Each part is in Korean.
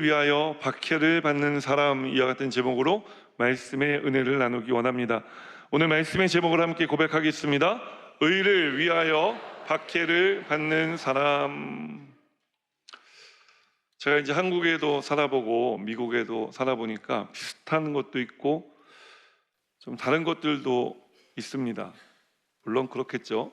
위하여 박해를 받는 사람, 이와 같은 제목으로 말씀의 은혜를 나누기 원합니다. 오늘 말씀의 제목을 함께 고백하겠습니다. 의를 위하여 박해를 받는 사람. 제가 이제 한국에도 살아보고 미국에도 살아보니까 비슷한 것도 있고 좀 다른 것들도 있습니다. 물론 그렇겠죠.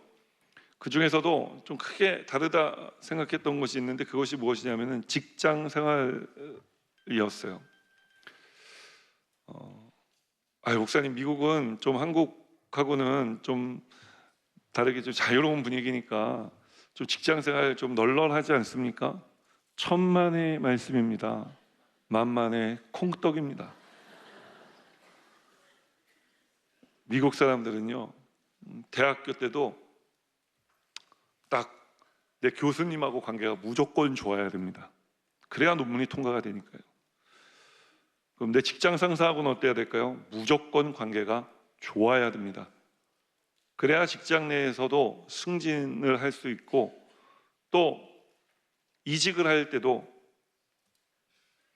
그 중에서도 좀 크게 다르다 생각했던 것이 있는데, 그것이 무엇이냐면은 직장 생활이었어요. 목사님, 미국은 좀 한국하고는 좀 다르게 좀 자유로운 분위기니까 좀 직장 생활 좀 널널하지 않습니까? 천만의 말씀입니다. 만만의 콩떡입니다. 미국 사람들은요, 대학교 때도 딱 내 교수님하고 관계가 무조건 좋아야 됩니다. 그래야 논문이 통과가 되니까요. 그럼 내 직장 상사하고는 어때야 될까요? 무조건 관계가 좋아야 됩니다. 그래야 직장 내에서도 승진을 할 수 있고, 또 이직을 할 때도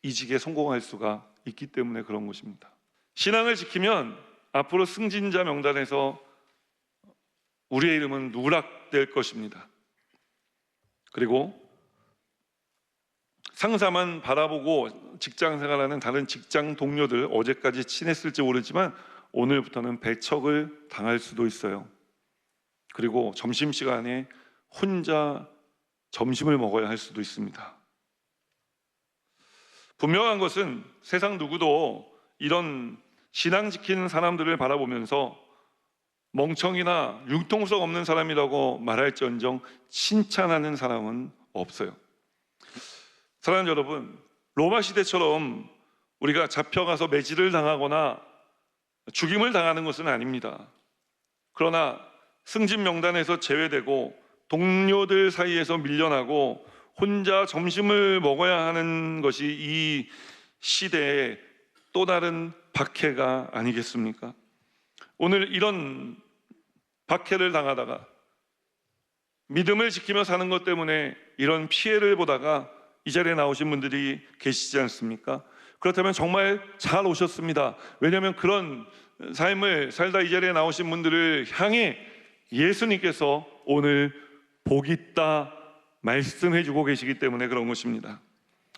이직에 성공할 수가 있기 때문에 그런 것입니다. 신앙을 지키면 앞으로 승진자 명단에서 우리의 이름은 누락될 것입니다. 그리고 상사만 바라보고 직장 생활하는 다른 직장 동료들, 어제까지 친했을지 모르지만 오늘부터는 배척을 당할 수도 있어요. 그리고 점심시간에 혼자 점심을 먹어야 할 수도 있습니다. 분명한 것은 세상 누구도 이런 신앙 지키는 사람들을 바라보면서 멍청이나 융통성 없는 사람이라고 말할지언정 칭찬하는 사람은 없어요. 사랑하는 여러분, 로마 시대처럼 우리가 잡혀가서 매질을 당하거나 죽임을 당하는 것은 아닙니다. 그러나 승진 명단에서 제외되고 동료들 사이에서 밀려나고 혼자 점심을 먹어야 하는 것이 이 시대의 또 다른 박해가 아니겠습니까? 오늘 이런 박해를 당하다가 믿음을 지키며 사는 것 때문에 이런 피해를 보다가 이 자리에 나오신 분들이 계시지 않습니까? 그렇다면 정말 잘 오셨습니다. 왜냐하면 그런 삶을 살다 이 자리에 나오신 분들을 향해 예수님께서 오늘 복 있다 말씀해주고 계시기 때문에 그런 것입니다.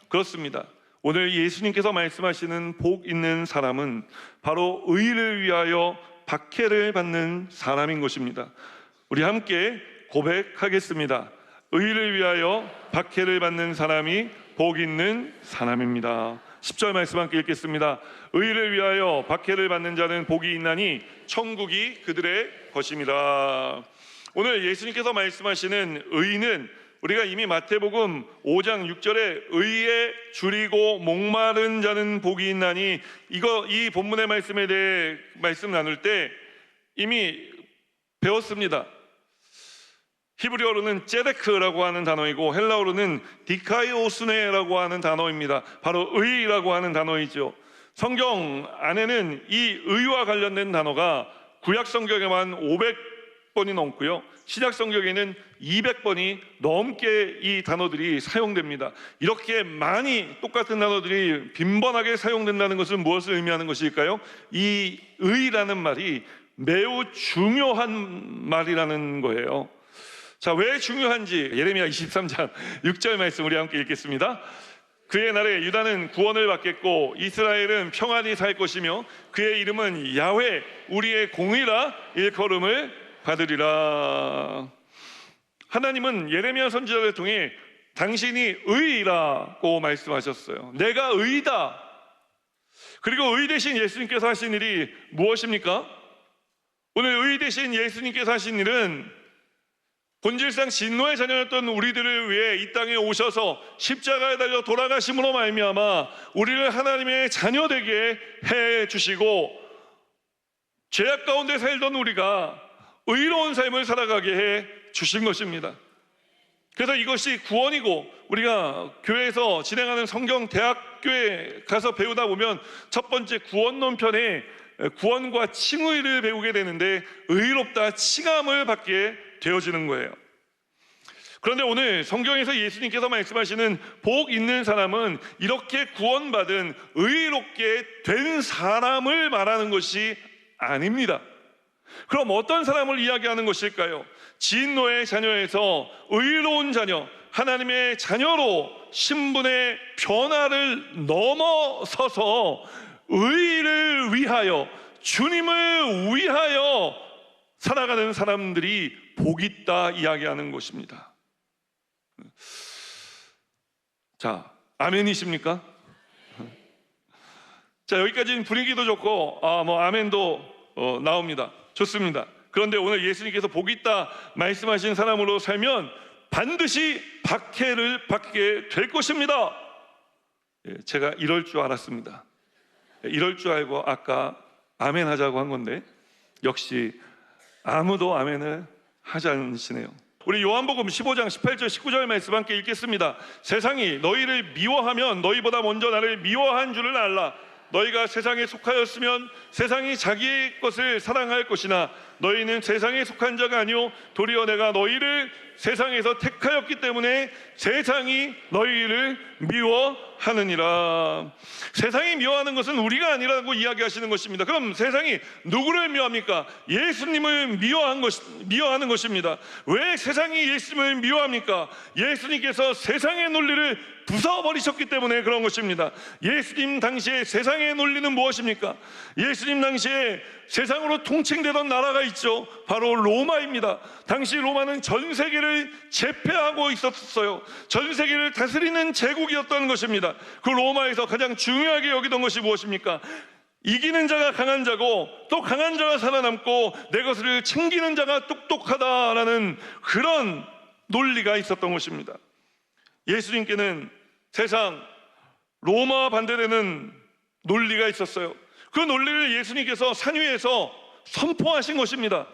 그렇습니다. 오늘 예수님께서 말씀하시는 복 있는 사람은 바로 의를 위하여 박해를 받는 사람인 것입니다. 우리 함께 고백하겠습니다. 의를 위하여 박해를 받는 사람이 복 있는 사람입니다. 10절 말씀 함께 읽겠습니다. 의를 위하여 박해를 받는 자는 복이 있나니 천국이 그들의 것입니다. 오늘 예수님께서 말씀하시는 의는 우리가 이미 마태복음 5장 6절에 의에 줄이고 목마른 자는 복이 있나니, 이 본문의 말씀에 대해 말씀 나눌 때 이미 배웠습니다. 히브리어로는 ጼ데크라고 하는 단어이고 헬라어로는 디카이오스네라고 하는 단어입니다. 바로 의라고 하는 단어이죠. 성경 안에는 이 의와 관련된 단어가 구약 성경에만 500번이 넘고요, 신약 성경에는 200번이 넘게 이 단어들이 사용됩니다. 이렇게 많이 똑같은 단어들이 빈번하게 사용된다는 것은 무엇을 의미하는 것일까요? 이 의라는 말이 매우 중요한 말이라는 거예요. 자, 왜 중요한지 예레미야 23장 6절 말씀 우리 함께 읽겠습니다. 그의 날에 유다는 구원을 받겠고 이스라엘은 평안히 살 것이며 그의 이름은 야훼 우리의 공의라 일컬음을 받으리라. 하나님은 예레미야 선지자를 통해 당신이 의라고 말씀하셨어요. 내가 의다. 그리고 의 대신 예수님께서 하신 일이 무엇입니까? 오늘 의 대신 예수님께서 하신 일은 본질상 진노의 자녀였던 우리들을 위해 이 땅에 오셔서 십자가에 달려 돌아가심으로 말미암아 우리를 하나님의 자녀 되게 해 주시고, 죄악 가운데 살던 우리가 의로운 삶을 살아가게 해 주신 것입니다. 그래서 이것이 구원이고, 우리가 교회에서 진행하는 성경 대학교에 가서 배우다 보면 첫 번째 구원론 편에 구원과 칭의를 배우게 되는데 의롭다 칭함을 받게 되어지는 거예요. 그런데 오늘 성경에서 예수님께서 말씀하시는 복 있는 사람은 이렇게 구원받은 의롭게 된 사람을 말하는 것이 아닙니다. 그럼 어떤 사람을 이야기하는 것일까요? 진노의 자녀에서 의로운 자녀, 하나님의 자녀로 신분의 변화를 넘어서서 의를 위하여, 주님을 위하여 살아가는 사람들이 복 있다 이야기하는 것입니다. 자, 아멘이십니까? 자, 여기까지는 분위기도 좋고 아멘도 나옵니다. 좋습니다. 그런데 오늘 예수님께서 복 있다 말씀하신 사람으로 살면 반드시 박해를 받게 될 것입니다. 제가 이럴 줄 알았습니다. 이럴 줄 알고 아까 아멘 하자고 한 건데 역시 아무도 아멘을 하지 않으시네요. 우리 요한복음 15장 18절 19절 말씀 함께 읽겠습니다. 세상이 너희를 미워하면 너희보다 먼저 나를 미워한 줄을 알라. 너희가 세상에 속하였으면 세상이 자기의 것을 사랑할 것이나 너희는 세상에 속한 자가 아니요 도리어 내가 너희를 세상에서 택하였기 때문에 세상이 너희를 미워하느니라. 세상이 미워하는 것은 우리가 아니라고 이야기하시는 것입니다. 그럼 세상이 누구를 미워합니까? 예수님을 미워하는 것입니다. 왜 세상이 예수님을 미워합니까? 예수님께서 세상의 논리를 부숴버리셨기 때문에 그런 것입니다. 예수님 당시에 세상의 논리는 무엇입니까? 예수님 당시에 세상으로 통칭되던 나라가 있죠. 바로 로마입니다. 당시 로마는 전 세계를 제패하고 있었어요. 전 세계를 다스리는 제국이었던 것입니다. 그 로마에서 가장 중요하게 여기던 것이 무엇입니까? 이기는 자가 강한 자고 또 강한 자가 살아남고 내 것을 챙기는 자가 똑똑하다라는 그런 논리가 있었던 것입니다. 예수님께는 세상 로마와 반대되는 논리가 있었어요. 그 논리를 예수님께서 산 위에서 선포하신 것입니다.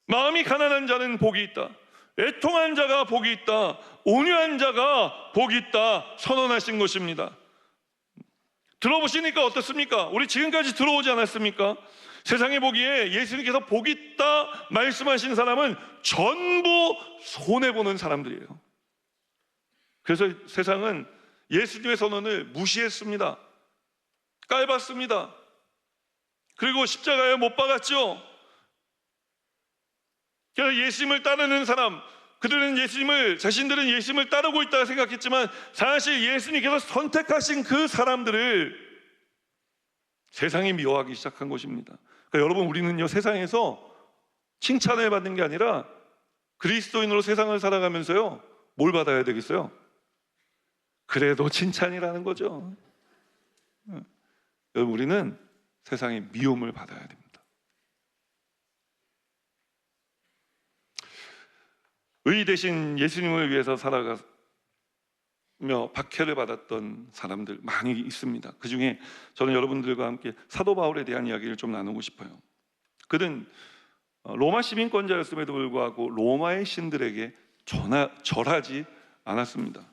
마음이 가난한 자는 복이 있다, 애통한 자가 복이 있다, 온유한 자가 복이 있다 선언하신 것입니다. 들어보시니까 어떻습니까? 우리 지금까지 들어오지 않았습니까? 세상에 보기에 예수님께서 복이 있다 말씀하신 사람은 전부 손해보는 사람들이에요. 그래서 세상은 예수님의 선언을 무시했습니다. 깔봤습니다. 그리고 십자가에 못 박았죠. 그래서 예수님을 따르는 사람, 그들은 자신들은 예수님을 따르고 있다고 생각했지만 사실 예수님께서 선택하신 그 사람들을 세상이 미워하기 시작한 것입니다. 그러니까 여러분, 우리는요 세상에서 칭찬을 받는 게 아니라 그리스도인으로 세상을 살아가면서요 뭘 받아야 되겠어요? 그래도 칭찬이라는 거죠. 여러분, 우리는 세상의 미움을 받아야 됩니다. 의 대신 예수님을 위해서 살아가며 박해를 받았던 사람들 많이 있습니다. 그 중에 저는 여러분들과 함께 사도 바울에 대한 이야기를 좀 나누고 싶어요. 그는 로마 시민권자였음에도 불구하고 로마의 신들에게 절하지 않았습니다.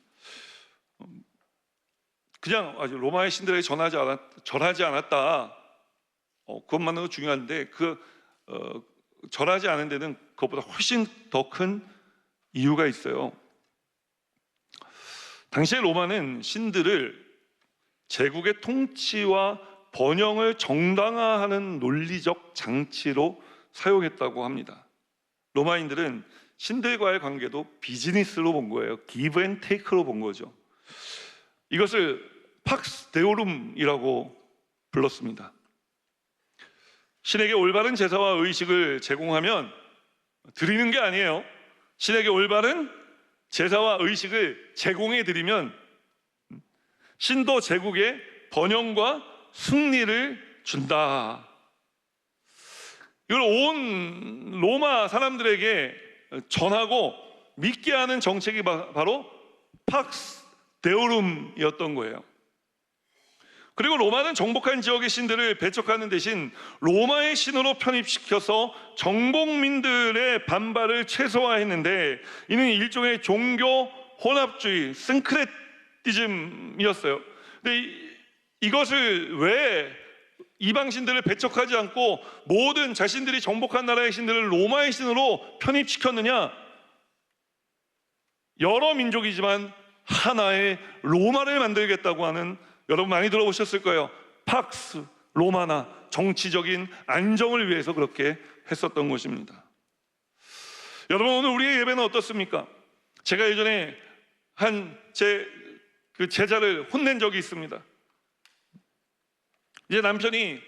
그냥 아주 로마의 신들에게 절하지 않았다. 그것만으로 중요한데 절하지 않은 데는 그것보다 훨씬 더 큰 이유가 있어요. 당시에 로마는 신들을 제국의 통치와 번영을 정당화하는 논리적 장치로 사용했다고 합니다. 로마인들은 신들과의 관계도 비즈니스로 본 거예요. 기브 앤 테이크로 본 거죠. 이것을 팍스 데오룸이라고 불렀습니다. 신에게 올바른 제사와 의식을 제공하면 드리는 게 아니에요. 신에게 올바른 제사와 의식을 제공해 드리면 신도 제국의 번영과 승리를 준다. 이걸 온 로마 사람들에게 전하고 믿게 하는 정책이 바로 팍스 데오룸이었던 거예요. 그리고 로마는 정복한 지역의 신들을 배척하는 대신 로마의 신으로 편입시켜서 정복민들의 반발을 최소화했는데 이는 일종의 종교 혼합주의, 싱크레티즘이었어요. 근데 이것을 왜 이방 신들을 배척하지 않고 모든 자신들이 정복한 나라의 신들을 로마의 신으로 편입시켰느냐? 여러 민족이지만 하나의 로마를 만들겠다고 하는, 여러분 많이 들어보셨을 거예요. 팍스 로마나, 정치적인 안정을 위해서 그렇게 했었던 것입니다. 여러분, 오늘 우리의 예배는 어떻습니까? 제가 예전에 제 제자를 혼낸 적이 있습니다. 이제 남편이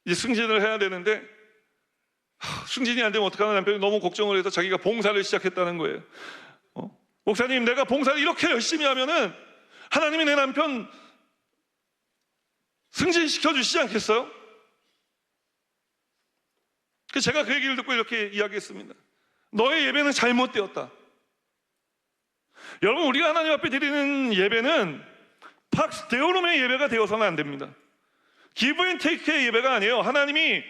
이제 승진을 해야 되는데, 승진이 안 되면 어떡하나 남편이 너무 걱정을 해서 자기가 봉사를 시작했다는 거예요. 목사님, 내가 봉사를 이렇게 열심히 하면은 하나님이 내 남편 승진시켜 주시지 않겠어요? 제가 그 얘기를 듣고 이렇게 이야기했습니다. 너의 예배는 잘못되었다. 여러분, 우리가 하나님 앞에 드리는 예배는 팍스 데오름의 예배가 되어서는 안 됩니다. 기브 앤 테이크의 예배가 아니에요. 하나님이,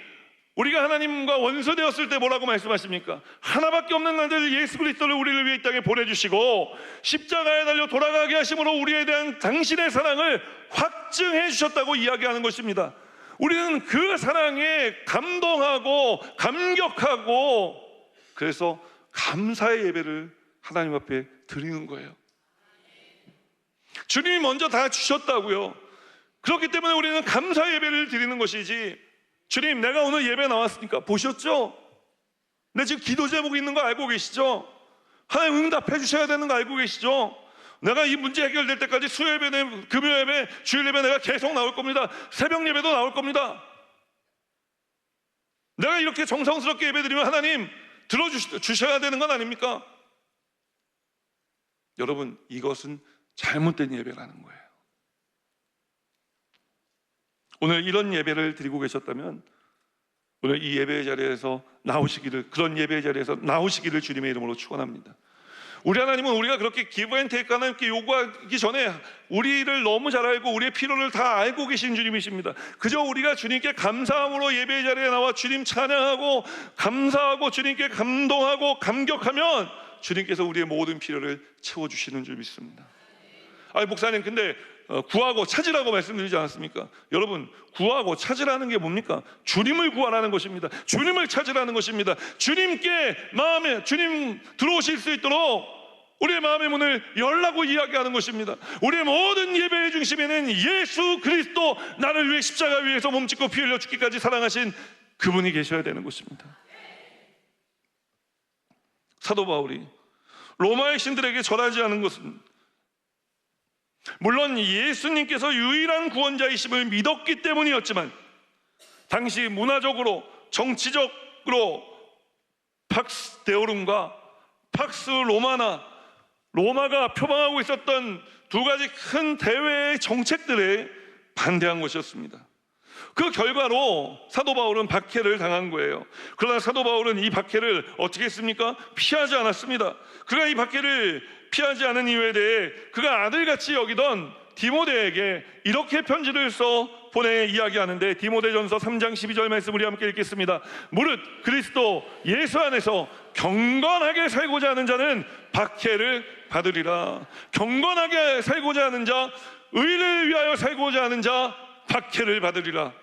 우리가 하나님과 원수되었을 때 뭐라고 말씀하십니까? 하나밖에 없는 아들 예수 그리스도를 우리를 위해 이 땅에 보내주시고 십자가에 달려 돌아가게 하심으로 우리에 대한 당신의 사랑을 확증해 주셨다고 이야기하는 것입니다. 우리는 그 사랑에 감동하고 감격하고, 그래서 감사의 예배를 하나님 앞에 드리는 거예요. 주님이 먼저 다 주셨다고요. 그렇기 때문에 우리는 감사 예배를 드리는 것이지, 주님, 내가 오늘 예배 나왔으니까 보셨죠? 내 지금 기도 제목이 있는 거 알고 계시죠? 하나님 응답해 주셔야 되는 거 알고 계시죠? 내가 이 문제 해결될 때까지 수요예배, 금요예배, 주일예배 내가 계속 나올 겁니다. 새벽 예배도 나올 겁니다. 내가 이렇게 정성스럽게 예배드리면 하나님 들어주셔야 되는 건 아닙니까? 여러분, 이것은 잘못된 예배라는 거예요. 오늘 이런 예배를 드리고 계셨다면 오늘 이 예배의 자리에서 나오시기를, 그런 예배의 자리에서 나오시기를 주님의 이름으로 축원합니다. 우리 하나님은 우리가 그렇게 기브 앤 테이크 하나님께 요구하기 전에 우리를 너무 잘 알고 우리의 필요를 다 알고 계신 주님이십니다. 그저 우리가 주님께 감사함으로 예배의 자리에 나와 주님 찬양하고 감사하고 주님께 감동하고 감격하면 주님께서 우리의 모든 필요를 채워주시는 줄 믿습니다. 아니, 목사님, 근데 구하고 찾으라고 말씀드리지 않았습니까? 여러분, 구하고 찾으라는 게 뭡니까? 주님을 구하라는 것입니다. 주님을 찾으라는 것입니다. 주님께 마음에, 주님 들어오실 수 있도록 우리의 마음의 문을 열라고 이야기하는 것입니다. 우리의 모든 예배의 중심에는 예수 그리스도, 나를 위해 십자가 위에서 몸짓고 피 흘려 죽기까지 사랑하신 그분이 계셔야 되는 것입니다. 사도 바울이 로마의 신들에게 절하지 않은 것은 물론 예수님께서 유일한 구원자이심을 믿었기 때문이었지만, 당시 문화적으로, 정치적으로 팍스 데오름과 팍스 로마나, 로마가 표방하고 있었던 두 가지 큰 대외의 정책들에 반대한 것이었습니다. 그 결과로 사도 바울은 박해를 당한 거예요. 그러나 사도 바울은 이 박해를 어떻게 했습니까? 피하지 않았습니다. 그가 이 박해를 피하지 않은 이유에 대해 그가 아들같이 여기던 디모데에게 이렇게 편지를 써 보내 이야기하는데, 디모데전서 3장 12절 말씀 우리 함께 읽겠습니다. 무릇 그리스도 예수 안에서 경건하게 살고자 하는 자는 박해를 받으리라. 경건하게 살고자 하는 자, 의를 위하여 살고자 하는 자, 박해를 받으리라.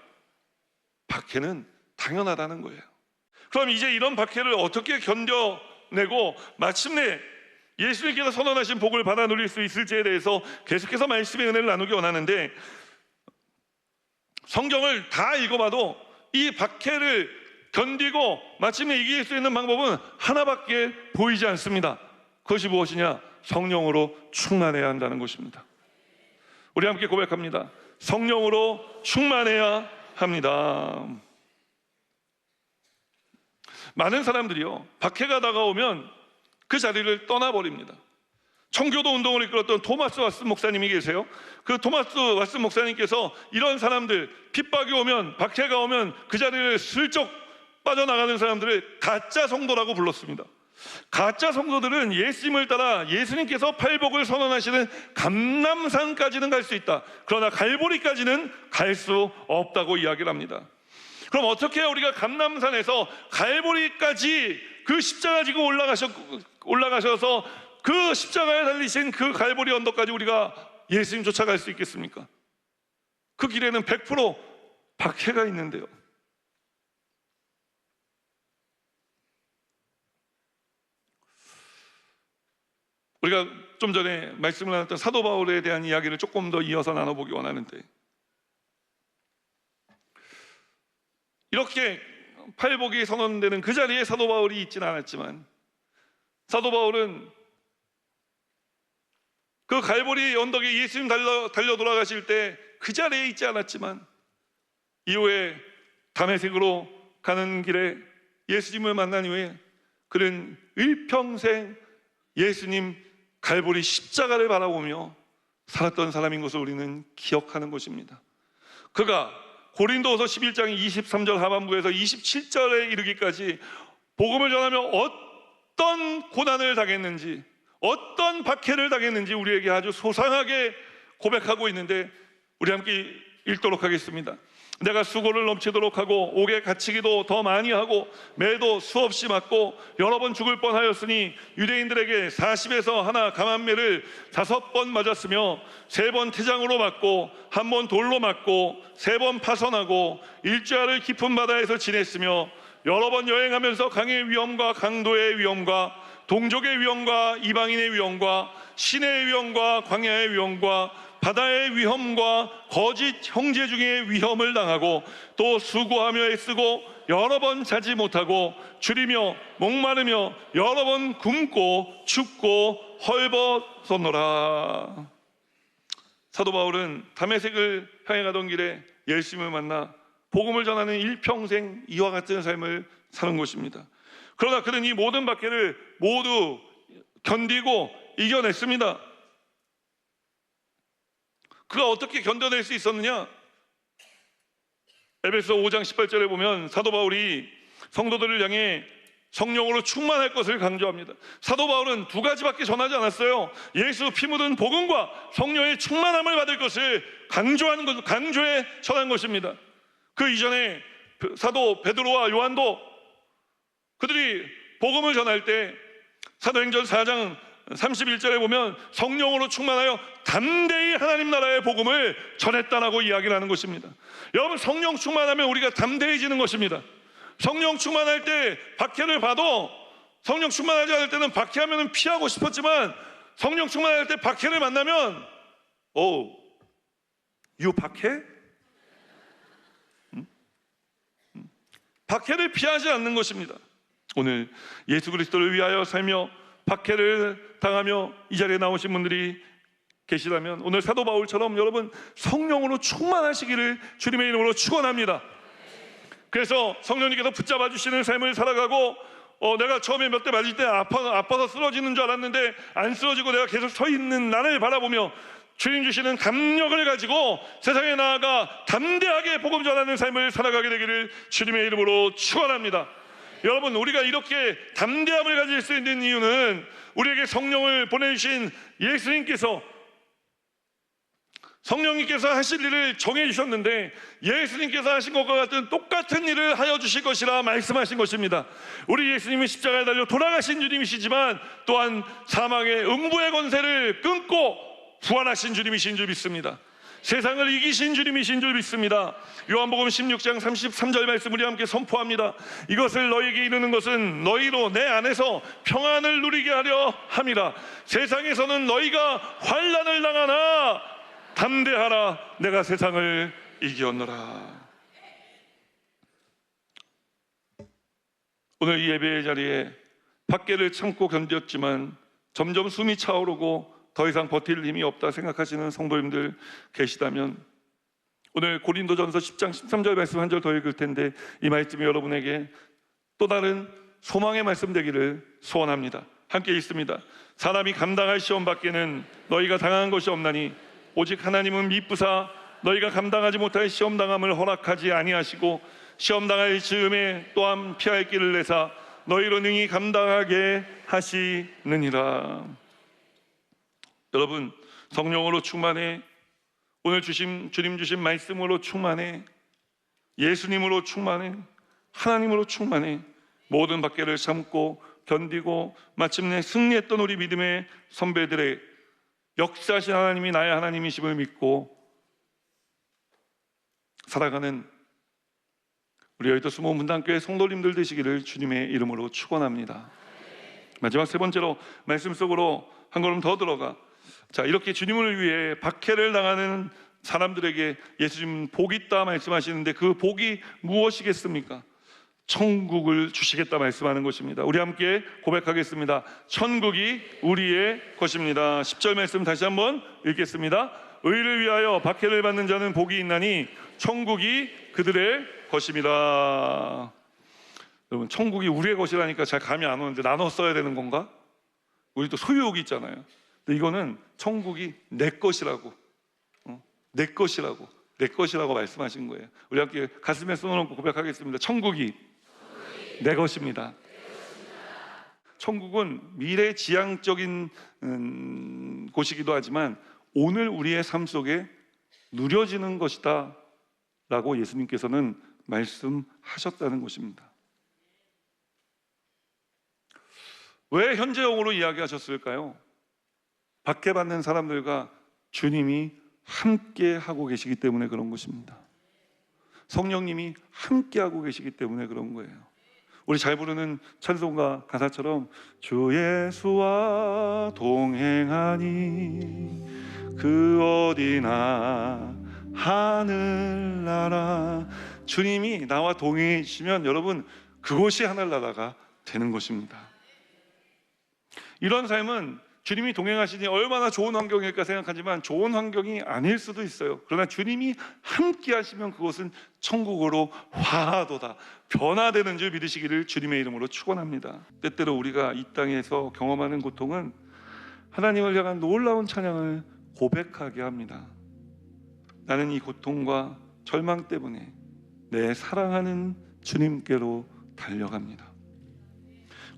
박해는 당연하다는 거예요. 그럼 이제 이런 박해를 어떻게 견뎌내고 마침내 예수님께서 선언하신 복을 받아 누릴 수 있을지에 대해서 계속해서 말씀의 은혜를 나누기 원하는데, 성경을 다 읽어봐도 이 박해를 견디고 마침내 이길 수 있는 방법은 하나밖에 보이지 않습니다. 그것이 무엇이냐? 성령으로 충만해야 한다는 것입니다. 우리 함께 고백합니다. 성령으로 충만해야 합니다. 많은 사람들이요, 박해가 다가오면 그 자리를 떠나버립니다. 청교도 운동을 이끌었던 토마스 왓슨 목사님이 계세요. 그 토마스 왓슨 목사님께서 이런 사람들, 핍박이 오면, 박해가 오면 그 자리를 슬쩍 빠져나가는 사람들을 가짜 성도라고 불렀습니다. 가짜 성도들은 예수님을 따라 예수님께서 팔복을 선언하시는 감람산까지는 갈 수 있다. 그러나 갈보리까지는 갈 수 없다고 이야기를 합니다. 그럼 어떻게 해야 우리가 감람산에서 갈보리까지 그 십자가 지고 올라가셔서 그 십자가에 달리신 그 갈보리 언덕까지 우리가 예수님 쫓아갈 수 있겠습니까? 그 길에는 100% 박해가 있는데요. 우리가 좀 전에 말씀을 나눴던 사도 바울에 대한 이야기를 조금 더 이어서 나눠보기 원하는데, 이렇게 팔복이 선언되는 그 자리에 사도 바울이 있지는 않았지만, 사도 바울은 그 갈보리 언덕에 예수님 달려 돌아가실 때 그 자리에 있지 않았지만, 이후에 다메섹으로 가는 길에 예수님을 만난 이후에 그는 일평생 예수님 갈보리 십자가를 바라보며 살았던 사람인 것을 우리는 기억하는 것입니다. 그가 고린도후서 11장 23절 하반부에서 27절에 이르기까지 복음을 전하며 어떤 고난을 당했는지, 어떤 박해를 당했는지 우리에게 아주 소상하게 고백하고 있는데, 우리 함께 읽도록 하겠습니다. 내가 수고를 넘치도록 하고 옥에 갇히기도 더 많이 하고 매도 수없이 맞고 여러 번 죽을 뻔하였으니, 유대인들에게 40에서 하나 감한매를 5번 맞았으며 3번 태장으로 맞고 1번 돌로 맞고 3번 파선하고 일주일을 깊은 바다에서 지냈으며, 여러 번 여행하면서 강의 위험과 강도의 위험과 동족의 위험과 이방인의 위험과 시내의 위험과 광야의 위험과 바다의 위험과 거짓 형제 중에 위험을 당하고, 또 수고하며 애쓰고 여러 번 자지 못하고 줄이며 목마르며 여러 번 굶고 춥고 헐벗었노라. 사도 바울은 다메섹을 향해 가던 길에 예수님을 만나 복음을 전하는 일평생 이와 같은 삶을 사는 것입니다. 그러나 그는 이 모든 박해를 모두 견디고 이겨냈습니다. 그가 어떻게 견뎌낼 수 있었느냐? 에베소 5장 18절에 보면 사도 바울이 성도들을 향해 성령으로 충만할 것을 강조합니다. 사도 바울은 2가지밖에 전하지 않았어요. 예수 피 묻은 복음과 성령의 충만함을 받을 것을 강조해 전한 것입니다. 그 이전에 사도 베드로와 요한도 그들이 복음을 전할 때 사도행전 4장 31절에 보면 성령으로 충만하여 담대히 하나님 나라의 복음을 전했다라고 이야기를 하는 것입니다. 여러분, 성령 충만하면 우리가 담대해지는 것입니다. 성령 충만할 때 박해를 봐도, 성령 충만하지 않을 때는 박해하면 피하고 싶었지만, 성령 충만할 때 박해를 만나면 유 박해? 박해를 피하지 않는 것입니다. 오늘 예수 그리스도를 위하여 살며 박해를 당하며 이 자리에 나오신 분들이 계시다면, 오늘 사도 바울처럼 여러분 성령으로 충만하시기를 주님의 이름으로 축원합니다. 그래서 성령님께서 붙잡아 주시는 삶을 살아가고, 내가 처음에 몇 대 맞을 때 아파서 쓰러지는 줄 알았는데 안 쓰러지고 내가 계속 서 있는 나를 바라보며 주님 주시는 담력을 가지고 세상에 나아가 담대하게 복음 전하는 삶을 살아가게 되기를 주님의 이름으로 축원합니다. 여러분, 우리가 이렇게 담대함을 가질 수 있는 이유는 우리에게 성령을 보내주신 성령님께서 하실 일을 정해주셨는데, 예수님께서 하신 것과 같은 똑같은 일을 하여 주실 것이라 말씀하신 것입니다. 우리 예수님은 십자가에 달려 돌아가신 주님이시지만 또한 사망의 음부의 권세를 끊고 부활하신 주님이신 줄 믿습니다. 세상을 이기신 주님이신 줄 믿습니다. 요한복음 16장 33절 말씀 우리 함께 선포합니다. 이것을 너희에게 이르는 것은 너희로 내 안에서 평안을 누리게 하려 함이라. 세상에서는 너희가 환난을 당하나 담대하라, 내가 세상을 이겼노라. 오늘 이 예배의 자리에 박해를 참고 견뎠지만 점점 숨이 차오르고 더 이상 버틸 힘이 없다 생각하시는 성도님들 계시다면, 오늘 고린도전서 10장 13절 말씀 한 절 더 읽을 텐데, 이 말씀이 여러분에게 또 다른 소망의 말씀 되기를 소원합니다. 함께 읽습니다. 사람이 감당할 시험 밖에는 너희가 당한 것이 없나니, 오직 하나님은 미쁘사 너희가 감당하지 못할 시험 당함을 허락하지 아니하시고 시험 당할 즈음에 또한 피할 길을 내사 너희로 능히 감당하게 하시느니라. 여러분, 성령으로 충만해, 오늘 주님 주신 말씀으로 충만해, 예수님으로 충만해, 하나님으로 충만해, 모든 박해를 참고 견디고 마침내 승리했던 우리 믿음의 선배들의 역사하신 하나님이 나의 하나님이심을 믿고 살아가는 우리 여의도 수모 문단교회 성도님들 되시기를 주님의 이름으로 축원합니다. 마지막 세 번째로 말씀 속으로 한 걸음 더 들어가. 자, 이렇게 주님을 위해 박해를 당하는 사람들에게 예수님은 복이 있다 말씀하시는데 그 복이 무엇이겠습니까? 천국을 주시겠다 말씀하는 것입니다. 우리 함께 고백하겠습니다. 천국이 우리의 것입니다. 10절 말씀 다시 한번 읽겠습니다. 의를 위하여 박해를 받는 자는 복이 있나니 천국이 그들의 것입니다. 여러분, 천국이 우리의 것이라니까 잘 감이 안 오는데 나눠 써야 되는 건가? 우리 또 소유욕이 있잖아요. 근데 이거는 천국이 내 것이라고, 내 것이라고 말씀하신 거예요. 우리 함께 가슴에 손을 고백하겠습니다. 천국이 내 것입니다. 천국은 미래지향적인 곳이기도 하지만 오늘 우리의 삶 속에 누려지는 것이다 라고 예수님께서는 말씀하셨다는 것입니다. 왜 현재형으로 이야기하셨을까요? 박해받는 사람들과 주님이 함께 하고 계시기 때문에 그런 것입니다. 성령님이 함께 하고 계시기 때문에 그런 거예요. 우리 잘 부르는 찬송가 가사처럼 주 예수와 동행하니 그 어디나 하늘나라. 주님이 나와 동행해주시면 여러분 그곳이 하늘나라가 되는 것입니다. 이런 삶은 주님이 동행하시니 얼마나 좋은 환경일까 생각하지만 좋은 환경이 아닐 수도 있어요. 그러나 주님이 함께 하시면 그것은 천국으로 화하도다 변화되는 줄 믿으시기를 주님의 이름으로 축원합니다. 때때로 우리가 이 땅에서 경험하는 고통은 하나님을 향한 놀라운 찬양을 고백하게 합니다. 나는 이 고통과 절망 때문에 내 사랑하는 주님께로 달려갑니다.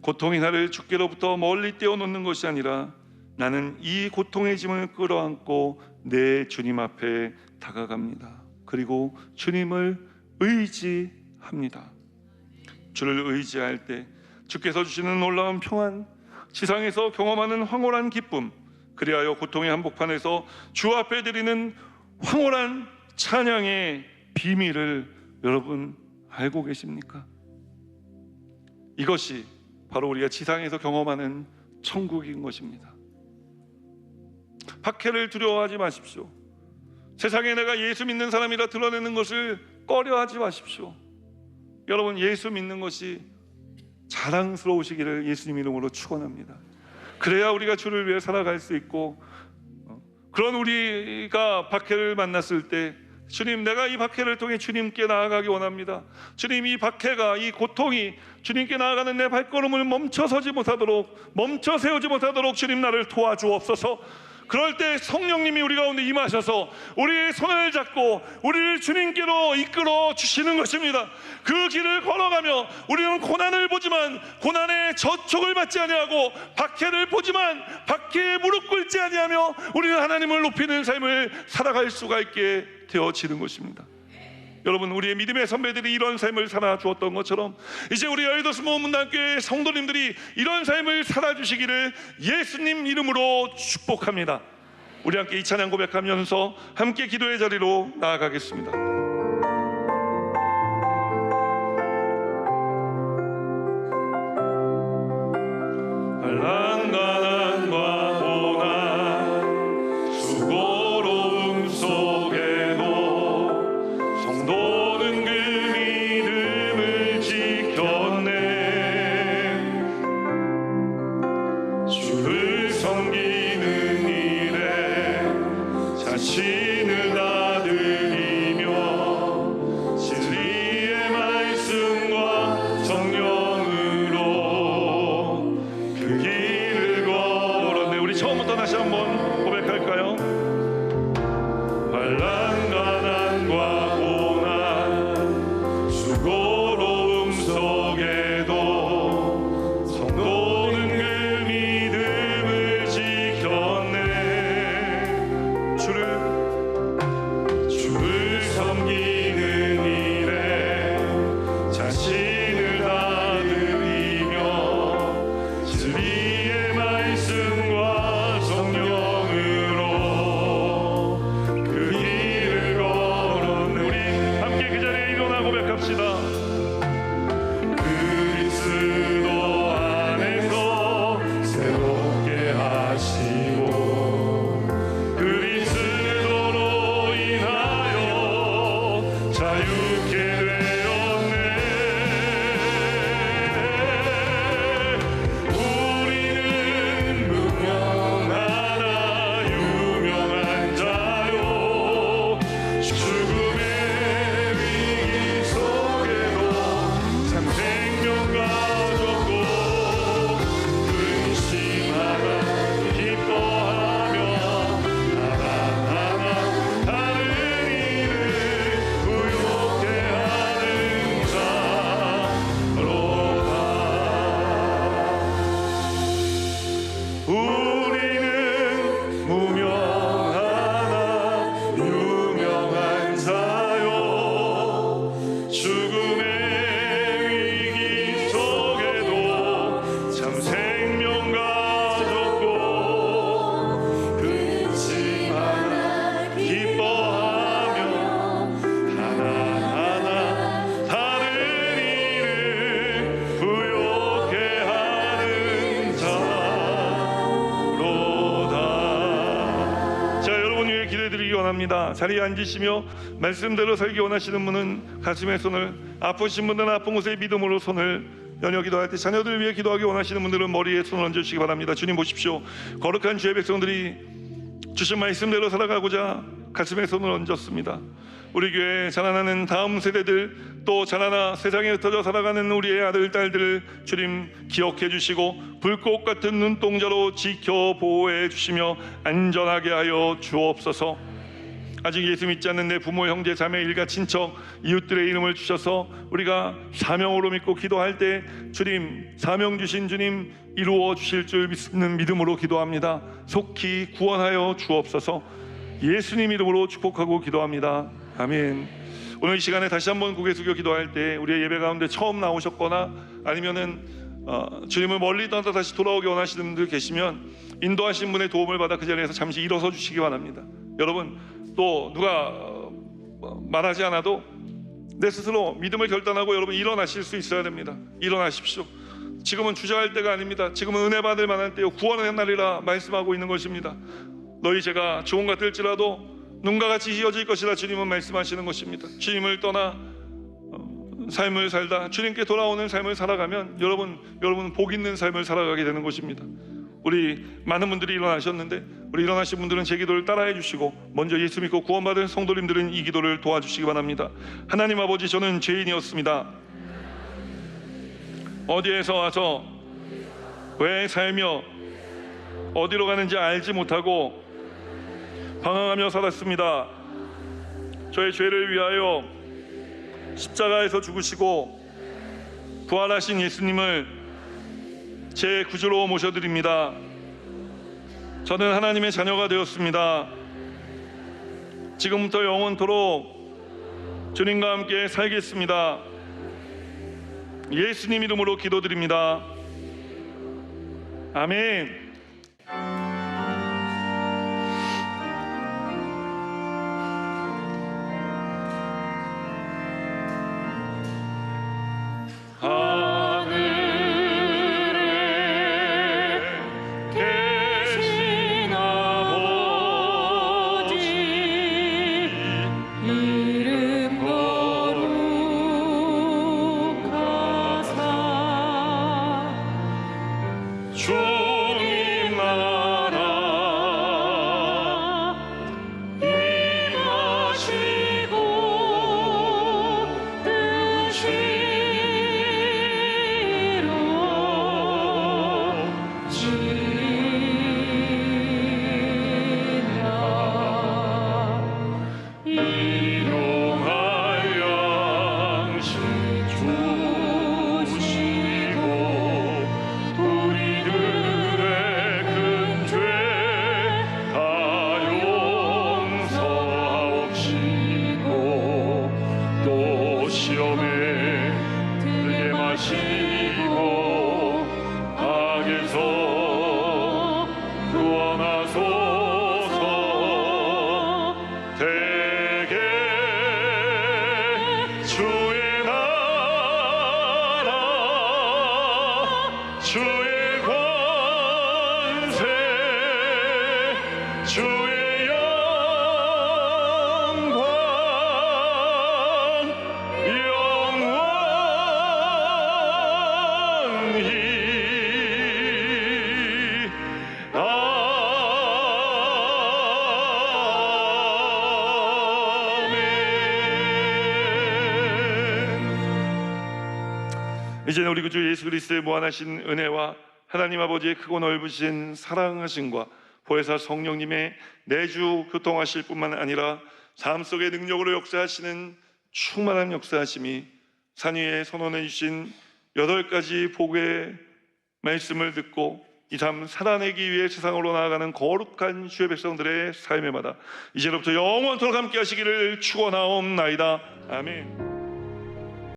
고통이 나를 주께로부터 멀리 떼어놓는 것이 아니라 나는 이 고통의 짐을 끌어안고 내 주님 앞에 다가갑니다. 그리고 주님을 의지합니다. 주를 의지할 때 주께서 주시는 놀라운 평안, 지상에서 경험하는 황홀한 기쁨, 그리하여 고통의 한복판에서 주 앞에 드리는 황홀한 찬양의 비밀을 여러분 알고 계십니까? 이것이 바로 우리가 지상에서 경험하는 천국인 것입니다. 박해를 두려워하지 마십시오. 세상에 내가 예수 믿는 사람이라 드러내는 것을 꺼려하지 마십시오. 여러분, 예수 믿는 것이 자랑스러우시기를 예수님 이름으로 축원합니다. 그래야 우리가 주를 위해 살아갈 수 있고, 그런 우리가 박해를 만났을 때 주님, 내가 이 박해를 통해 주님께 나아가기 원합니다. 주님, 이 박해가, 이 고통이 주님께 나아가는 내 발걸음을 멈춰 세우지 못하도록 주님 나를 도와주옵소서. 그럴 때 성령님이 우리 가운데 임하셔서 우리의 손을 잡고 우리를 주님께로 이끌어 주시는 것입니다. 그 길을 걸어가며 우리는 고난을 보지만 고난의 저촉을 받지 아니하고 박해를 보지만 박해에 무릎 꿇지 아니하며 우리는 하나님을 높이는 삶을 살아갈 수가 있게 되어지는 것입니다. 여러분, 우리의 믿음의 선배들이 이런 삶을 살아주었던 것처럼 이제 우리 여의도 모문단교회 성도님들이 이런 삶을 살아주시기를 예수님 이름으로 축복합니다. 우리 함께 이 찬양 고백하면서 함께 기도의 자리로 나아가겠습니다. 한가난과 고난 수고로움 속에도 성도는 그 믿음을 지켰네. 주를 섬기는 일에 자신을 다드리며 진리의 말씀과 성령으로 그 길을 걸었네. 우리 처음부터 다시 한번 고백할까요? 환난 가난과 고난 수고로움 속에도 성도는 그 믿음을 지켰네. 주를 섬기는 일에 자신을 다드리며 진리의 말씀과 성령으로 그 드리기 원합니다. 자리에 앉으시며 말씀대로 살기 원하시는 분은 가슴에 손을, 아프신 분들은 아픈 곳에 믿음으로 손을 연여 기도할 때, 자녀들을 위해 기도하기 원하시는 분들은 머리에 손을 얹어주시기 바랍니다. 주님 보십시오. 거룩한 주의 백성들이 주신 말씀대로 살아가고자 가슴에 손을 얹었습니다. 우리 교회 자라나는 다음 세대들, 또 자라나 세상에 흩어져 살아가는 우리의 아들 딸들을 주님 기억해 주시고 불꽃 같은 눈동자로 지켜 보호해 주시며 안전하게 하여 주옵소서. 아직 예수 믿지 않는 내 부모, 형제, 자매, 일가, 친척, 이웃들의 이름을 주셔서 우리가 사명으로 믿고 기도할 때 주님, 사명 주신 주님 이루어 주실 줄 믿는 믿음으로 기도합니다. 속히 구원하여 주옵소서. 예수님 이름으로 축복하고 기도합니다. 아멘. 오늘 이 시간에 다시 한번 고개 숙여 기도할 때 우리의 예배 가운데 처음 나오셨거나 아니면은 주님을 멀리 떠나 다시 돌아오기 원하시는 분들 계시면 인도하신 분의 도움을 받아 그 자리에서 잠시 일어서 주시기 바랍니다. 여러분, 또 누가 말하지 않아도 내 스스로 믿음을 결단하고 여러분 일어나실 수 있어야 됩니다. 일어나십시오. 지금은 주저할 때가 아닙니다. 지금은 은혜 받을 만한 때요, 구원의 날이라 말씀하고 있는 것입니다. 너희 죄가 주홍 같을지라도 눈과 같이 희어질 것이라 주님은 말씀하시는 것입니다. 주님을 떠나 삶을 살다 주님께 돌아오는 삶을 살아가면 여러분 복 있는 삶을 살아가게 되는 것입니다. 우리 많은 분들이 일어나셨는데 우리 일어나신 분들은 제 기도를 따라해 주시고 먼저 예수 믿고 구원받은 성도님들은 이 기도를 도와주시기 바랍니다. 하나님 아버지, 저는 죄인이었습니다. 어디에서 와서 왜 살며 어디로 가는지 알지 못하고 방황하며 살았습니다. 저의 죄를 위하여 십자가에서 죽으시고 부활하신 예수님을 제 구주로 모셔드립니다. 저는 하나님의 자녀가 되었습니다. 지금부터 영원토록 주님과 함께 살겠습니다. 예수님 이름으로 기도드립니다. 아멘. 이제는 우리 구주 예수 그리스도의 무한하신 은혜와 하나님 아버지의 크고 넓으신 사랑하심과 보혜사 성령님의 내주 교통하실 뿐만 아니라 삶 속의 능력으로 역사하시는 충만한 역사하심이 산 위에 선언해 주신 8가지 복의 말씀을 듣고 이 삶 살아내기 위해 세상으로 나아가는 거룩한 주의 백성들의 삶에마다 이제로부터 영원토록 함께 하시기를 축원하옵나이다. 아멘.